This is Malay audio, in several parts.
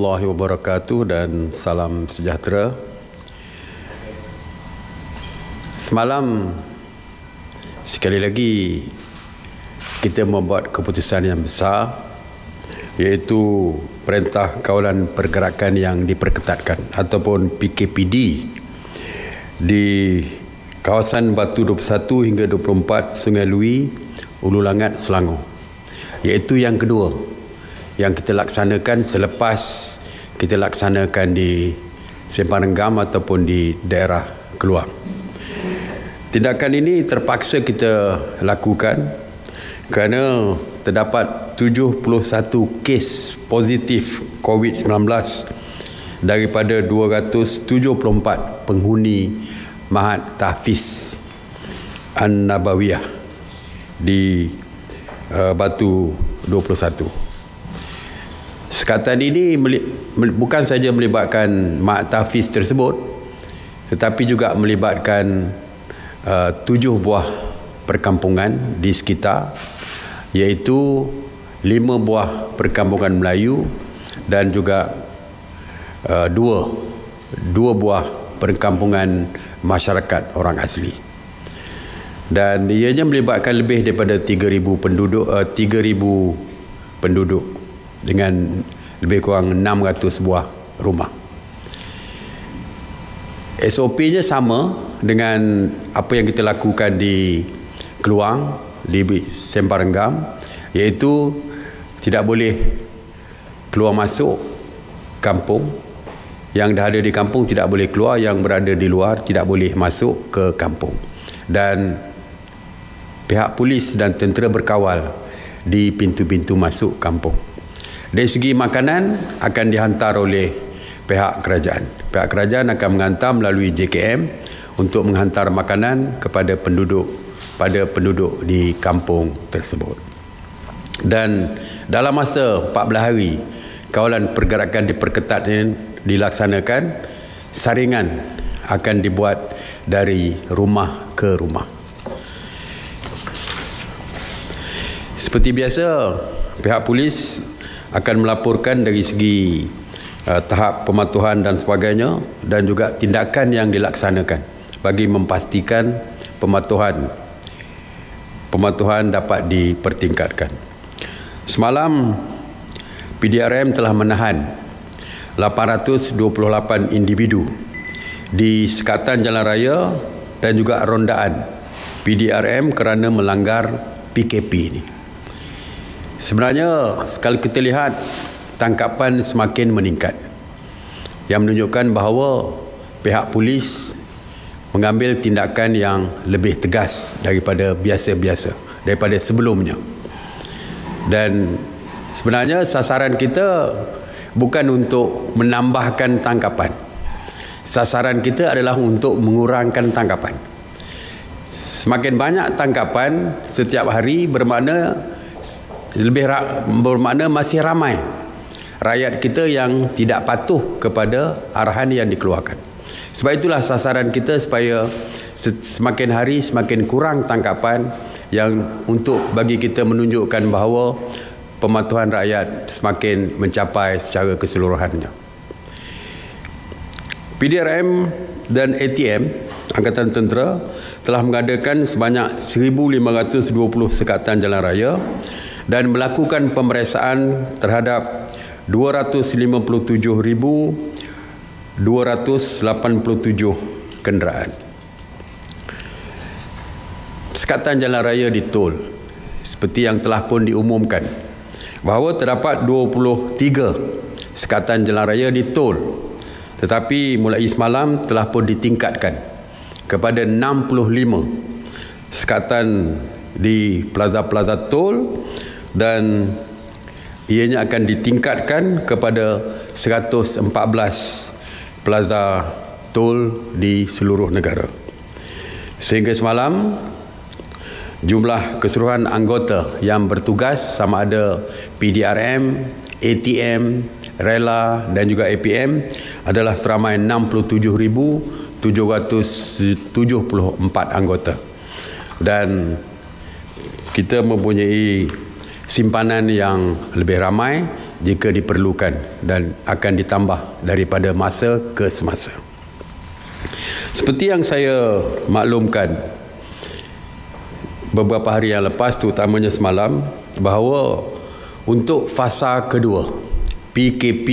warahmatullahi wabarakatuh dan salam sejahtera. Semalam sekali lagi kita membuat keputusan yang besar, iaitu Perintah Kawalan Pergerakan yang diperketatkan ataupun PKPD di kawasan Batu 21 hingga 24 Sungai Lui, Ulu Langat, Selangor. Iaitu yang kedua yang kita laksanakan selepas kita laksanakan di Sempang Renggam ataupun di daerah Keluang. Tindakan ini terpaksa kita lakukan kerana terdapat 71 kes positif COVID-19 daripada 274 penghuni Mahat Tahfiz An-Nabawiyah di Batu 21. Sekatan ini bukan saja melibatkan Mahat Tahfiz tersebut, tetapi juga melibatkan 7 buah perkampungan di sekitar, iaitu 5 buah perkampungan Melayu dan juga 2 buah perkampungan masyarakat orang asli. Dan ianya melibatkan lebih daripada 3,000 penduduk dengan lebih kurang 600 buah rumah. SOP-nya sama dengan apa yang kita lakukan di Keluang, di Sempang Renggam, iaitu tidak boleh keluar masuk kampung. Yang dah ada di kampung tidak boleh keluar, yang berada di luar tidak boleh masuk ke kampung. Dan pihak polis dan tentera berkawal di pintu-pintu masuk kampung. Dari segi makanan akan dihantar oleh pihak kerajaan. Pihak kerajaan akan menghantar melalui JKM untuk menghantar makanan kepada penduduk di kampung tersebut. Dan dalam masa 14 hari kawalan pergerakan diperketat ini dilaksanakan, saringan akan dibuat dari rumah ke rumah. Seperti biasa, pihak polis akan melaporkan dari segi tahap pematuhan dan sebagainya, dan juga tindakan yang dilaksanakan bagi memastikan pematuhan dapat dipertingkatkan. Semalam PDRM telah menahan 828 individu di sekatan jalan raya dan juga rondaan PDRM kerana melanggar PKP ini. Sebenarnya kalau kita lihat, tangkapan semakin meningkat, yang menunjukkan bahawa pihak polis mengambil tindakan yang lebih tegas daripada daripada sebelumnya. Dan sebenarnya sasaran kita bukan untuk menambahkan tangkapan. Sasaran kita adalah untuk mengurangkan tangkapan. Semakin banyak tangkapan setiap hari bermakna masih ramai rakyat kita yang tidak patuh kepada arahan yang dikeluarkan. Sebab itulah sasaran kita supaya semakin hari semakin kurang tangkapan, yang untuk bagi kita menunjukkan bahawa pematuhan rakyat semakin mencapai secara keseluruhannya. PDRM dan ATM Angkatan Tentera telah mengadakan sebanyak 1,520 sekatan jalan raya dan melakukan pemeriksaan terhadap 257,287 kenderaan. Sekatan jalan raya di tol, seperti yang telah pun diumumkan, bahawa terdapat 23 sekatan jalan raya di tol, tetapi mulai semalam telah pun ditingkatkan kepada 65 sekatan di plaza-plaza tol, dan ianya akan ditingkatkan kepada 114 plaza tol di seluruh negara. Sehingga semalam, jumlah keseluruhan anggota yang bertugas sama ada PDRM, ATM, Rela dan juga APM adalah seramai 67,774 anggota. Dan kita mempunyai simpanan yang lebih ramai, jika diperlukan dan akan ditambah daripada masa ke semasa. Seperti yang saya maklumkan beberapa hari yang lepas, terutamanya semalam, bahawa untuk fasa kedua PKP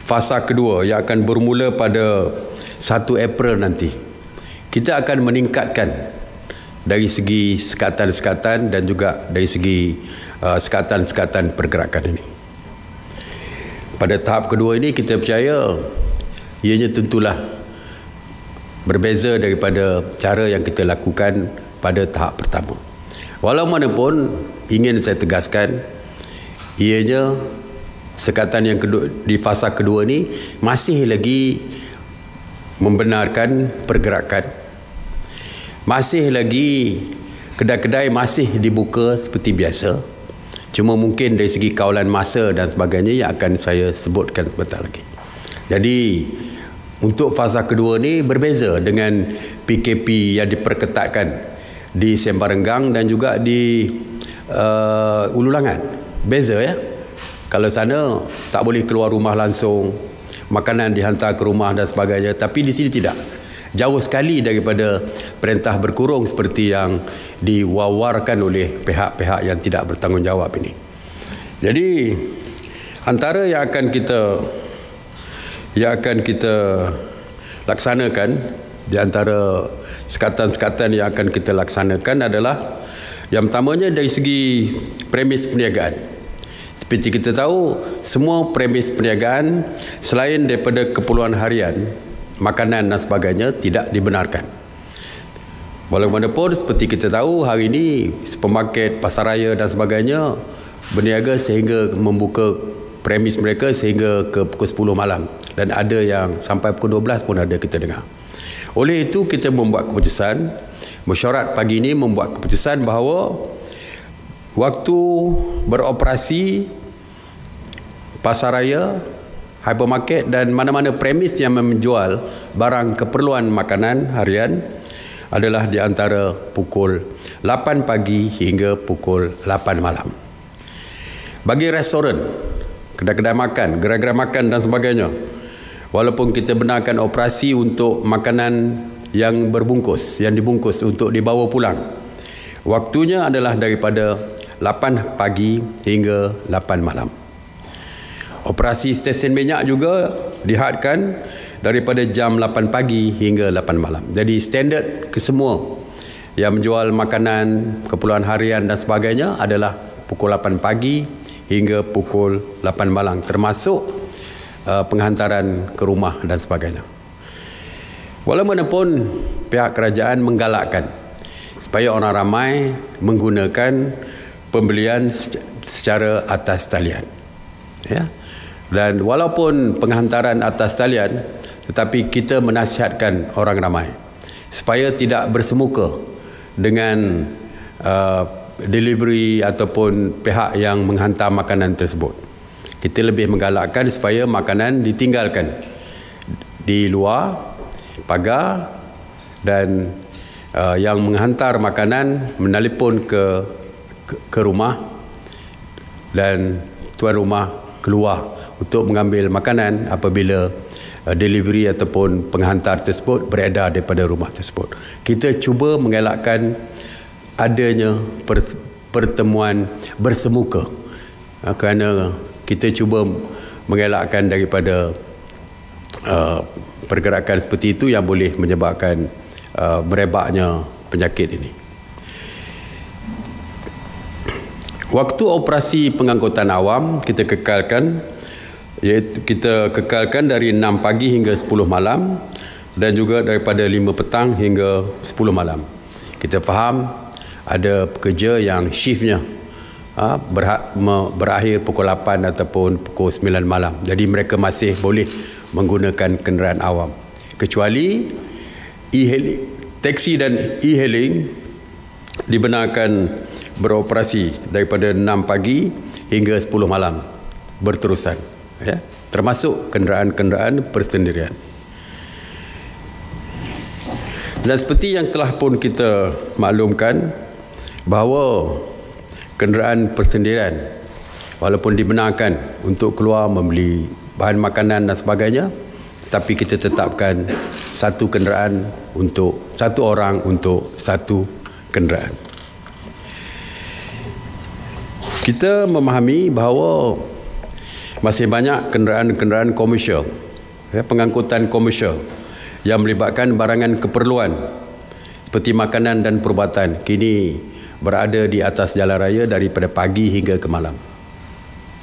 fasa kedua yang akan bermula pada 1 April nanti, kita akan meningkatkan dari segi sekatan-sekatan dan juga dari segi sekatan-sekatan pergerakan ini. Pada tahap kedua ini kita percaya ianya tentulah berbeza daripada cara yang kita lakukan pada tahap pertama. Walau manapun ingin saya tegaskan, ianya sekatan yang kedua di fasa kedua ni masih lagi membenarkan pergerakan. Masih lagi kedai-kedai masih dibuka seperti biasa. Cuma mungkin dari segi kawalan masa dan sebagainya yang akan saya sebutkan sebentar lagi. Jadi untuk fasa kedua ni berbeza dengan PKP yang diperketatkan di Sembarenggang dan juga di Ulu Langat. Beza ya. Kalau sana tak boleh keluar rumah langsung, makanan dihantar ke rumah dan sebagainya, tapi di sini tidak. Jauh sekali daripada perintah berkurung seperti yang diwawarkan oleh pihak-pihak yang tidak bertanggungjawab ini. Jadi antara yang akan kita laksanakan, di antara sekatan-sekatan yang akan kita laksanakan adalah yang pertamanya dari segi premis perniagaan. Seperti kita tahu, semua premis perniagaan selain daripada keperluan harian, makanan dan sebagainya tidak dibenarkan. Walaupun seperti kita tahu, hari ini supermarket, pasaraya dan sebagainya berniaga sehingga membuka premis mereka sehingga ke pukul 10 malam. Dan ada yang sampai pukul 12 pun ada kita dengar. Oleh itu kita membuat keputusan, mesyuarat pagi ini membuat keputusan bahawa waktu beroperasi pasaraya, hypermarket dan mana-mana premis yang menjual barang keperluan makanan harian adalah di antara pukul 8 pagi hingga pukul 8 malam. Bagi restoran, kedai-kedai makan, gerai-gerai makan dan sebagainya, walaupun kita benarkan operasi untuk makanan yang berbungkus, yang dibungkus untuk dibawa pulang, waktunya adalah daripada 8 pagi hingga 8 malam. Operasi stesen minyak juga dihadkan daripada jam 8 pagi hingga 8 malam. Jadi standard kesemua yang menjual makanan, keperluan harian dan sebagainya adalah pukul 8 pagi hingga pukul 8 malam, termasuk penghantaran ke rumah dan sebagainya. Walaupun pihak kerajaan menggalakkan supaya orang ramai menggunakan pembelian secara atas talian, ya. Dan walaupun penghantaran atas talian, tetapi kita menasihatkan orang ramai supaya tidak bersemuka dengan delivery ataupun pihak yang menghantar makanan tersebut. Kita lebih menggalakkan supaya makanan ditinggalkan di luar pagar dan yang menghantar makanan menelpon ke rumah dan tuan rumah keluar untuk mengambil makanan apabila delivery ataupun penghantar tersebut beredar daripada rumah tersebut. Kita cuba mengelakkan adanya pertemuan bersemuka, kerana kita cuba mengelakkan daripada pergerakan seperti itu yang boleh menyebabkan merebaknya penyakit ini. Waktu operasi pengangkutan awam kita kekalkan, iaitu kita kekalkan dari 6 pagi hingga 10 malam dan juga daripada 5 petang hingga 10 malam. Kita faham ada pekerja yang shiftnya berakhir pukul 8 ataupun pukul 9 malam. Jadi mereka masih boleh menggunakan kenderaan awam. Kecuali e-hailing, taksi dan e-hailing dibenarkan beroperasi daripada 6 pagi hingga 10 malam berterusan, ya, termasuk kenderaan-kenderaan persendirian. Dan seperti yang telah pun kita maklumkan bahawa kenderaan persendirian walaupun dibenarkan untuk keluar membeli bahan makanan dan sebagainya, tetapi kita tetapkan satu kenderaan untuk satu orang untuk satu kenderaan. Kita memahami bahawa masih banyak kenderaan-kenderaan komersial, pengangkutan komersial yang melibatkan barangan keperluan seperti makanan dan perubatan kini berada di atas jalan raya daripada pagi hingga ke malam.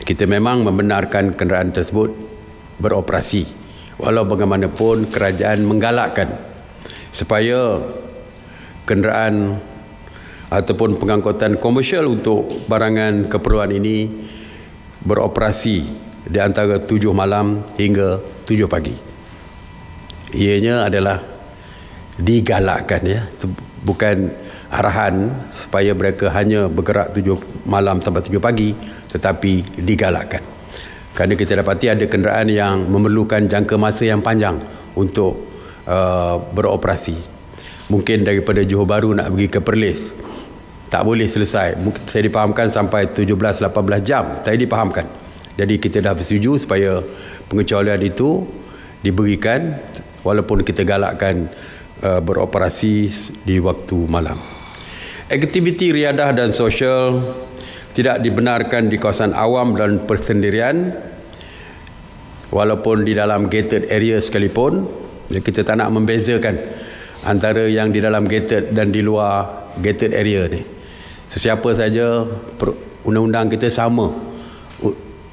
Kita memang membenarkan kenderaan tersebut beroperasi, walau bagaimanapun kerajaan menggalakkan supaya kenderaan ataupun pengangkutan komersial untuk barangan keperluan ini beroperasi di antara 7 malam hingga 7 pagi. Ianya adalah digalakkan, ya, bukan arahan supaya mereka hanya bergerak 7 malam sampai 7 pagi, tetapi digalakkan. Kerana kita dapati ada kenderaan yang memerlukan jangka masa yang panjang untuk beroperasi. Mungkin daripada Johor Bahru nak pergi ke Perlis, tak boleh selesai. Saya dipahamkan sampai 17-18 jam. Saya dipahamkan. Jadi kita dah bersetuju supaya pengecualian itu diberikan walaupun kita galakkan beroperasi di waktu malam. Aktiviti riadah dan sosial tidak dibenarkan di kawasan awam dan persendirian walaupun di dalam gated area sekalipun. Kita tak nak membezakan antara yang di dalam gated dan di luar gated area ni. Sesiapa saja, undang-undang kita sama,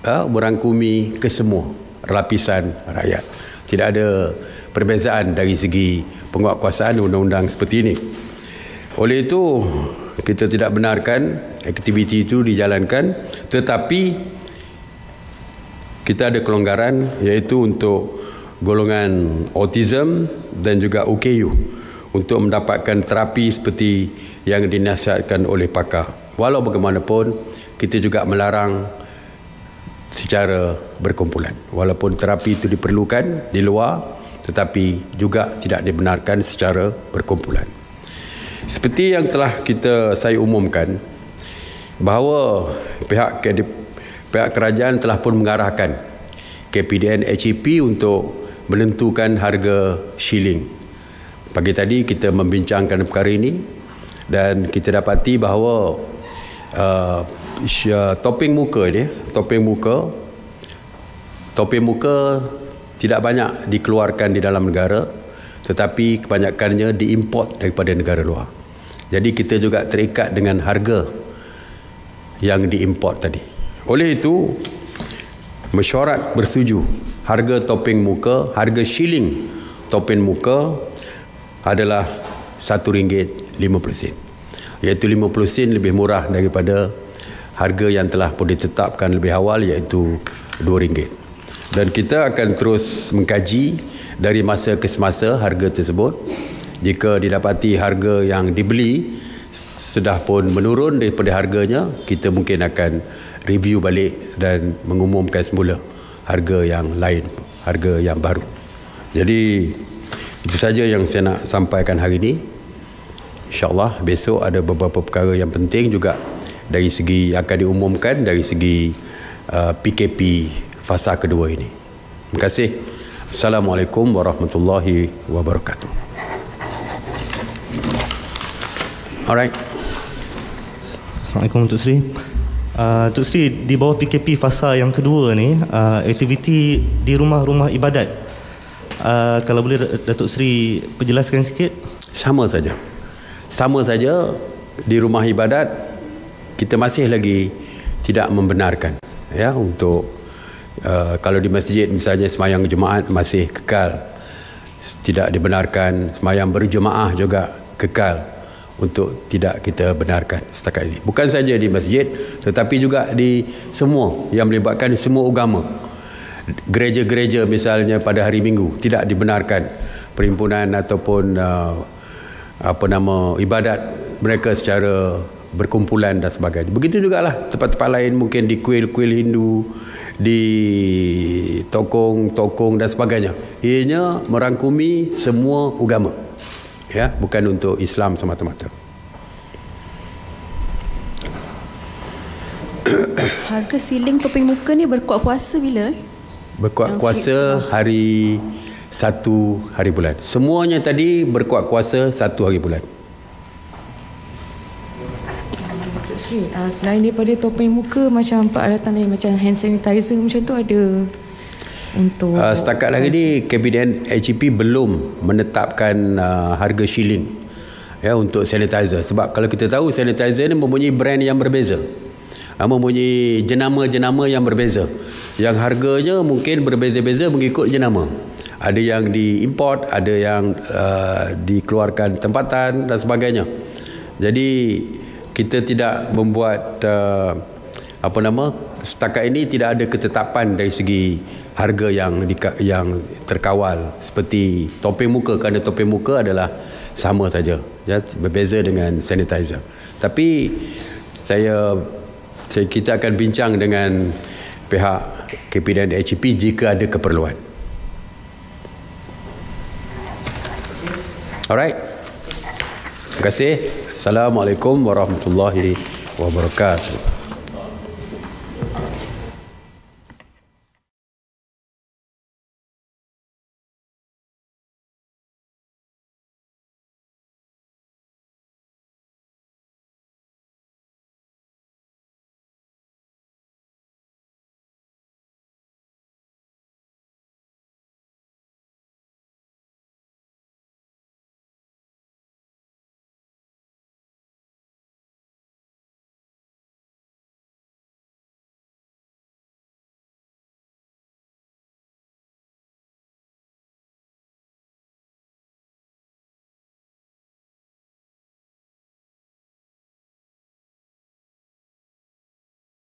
merangkumi ke semua lapisan rakyat. Tidak ada perbezaan dari segi penguatkuasaan undang-undang seperti ini. Oleh itu, kita tidak benarkan aktiviti itu dijalankan, tetapi kita ada kelonggaran, iaitu untuk golongan autism dan juga OKU untuk mendapatkan terapi seperti yang dinasihatkan oleh pakar. Walau bagaimanapun, kita juga melarang secara berkumpulan. Walaupun terapi itu diperlukan di luar, tetapi juga tidak dibenarkan secara berkumpulan. Seperti yang telah saya umumkan, bahawa pihak kerajaan telah pun mengarahkan KPDN HEP untuk menentukan harga shilling. Pagi tadi kita membincangkan perkara ini dan kita dapati bahawa topeng muka tidak banyak dikeluarkan di dalam negara, tetapi kebanyakannya diimport daripada negara luar. Jadi kita juga terikat dengan harga yang diimport tadi. Oleh itu, mesyuarat bersetuju harga topeng muka, harga shilling topeng muka adalah RM1.50, iaitu 50 sen lebih murah daripada harga yang telah pun ditetapkan lebih awal, iaitu RM2. Dan kita akan terus mengkaji dari masa ke semasa harga tersebut. Jika didapati harga yang dibeli sudah pun menurun daripada harganya, kita mungkin akan review balik dan mengumumkan semula harga yang lain, harga yang baru. Jadi itu saja yang saya nak sampaikan hari ini. InsyaAllah besok ada beberapa perkara yang penting juga dari segi akan diumumkan dari segi PKP fasa kedua ini. Terima kasih. Assalamualaikum warahmatullahi wabarakatuh. Alright. Assalamualaikum Tuk Sri. Tuk Sri, di bawah PKP fasa yang kedua ni, aktiviti di rumah-rumah ibadat, kalau boleh Datuk Sri perjelaskan sikit. Sama saja di rumah ibadat kita masih lagi tidak membenarkan, ya, untuk kalau di masjid misalnya semayang jemaat masih kekal, tidak dibenarkan. Semayang berjemaah juga kekal untuk tidak kita benarkan setakat ini. Bukan saja di masjid, tetapi juga di semua yang melibatkan semua agama. Gereja-gereja misalnya pada hari Minggu tidak dibenarkan perhimpunan ataupun ibadat mereka secara berkumpulan dan sebagainya. Begitu jugalah tempat-tempat lain, mungkin di kuil-kuil Hindu, di tokong-tokong dan sebagainya. Ianya merangkumi semua agama, ya, bukan untuk Islam semata-mata. harga siling topeng muka ni berkuat puasa bila? Berkuat puasa hari 1 hari bulan. Semuanya tadi berkuat puasa 1 hari bulan. Selain daripada topeng muka, macam peralatan lain macam hand sanitizer macam tu ada untuk setakat hari ni Kabinet HEP belum menetapkan harga shilling ya untuk sanitizer, sebab kalau kita tahu sanitizer ni mempunyai brand yang berbeza, mempunyai jenama-jenama yang berbeza, yang harganya mungkin berbeza-beza mengikut jenama. Ada yang diimport, ada yang dikeluarkan tempatan dan sebagainya. Jadi kita tidak membuat setakat ini tidak ada ketetapan dari segi harga yang terkawal seperti topeng muka, kerana topeng muka adalah sama saja ya, berbeza dengan sanitizer. Tapi kita akan bincang dengan pihak Kabinet HEP jika ada keperluan. Alright. Terima kasih. Assalamualaikum warahmatullahi wabarakatuh.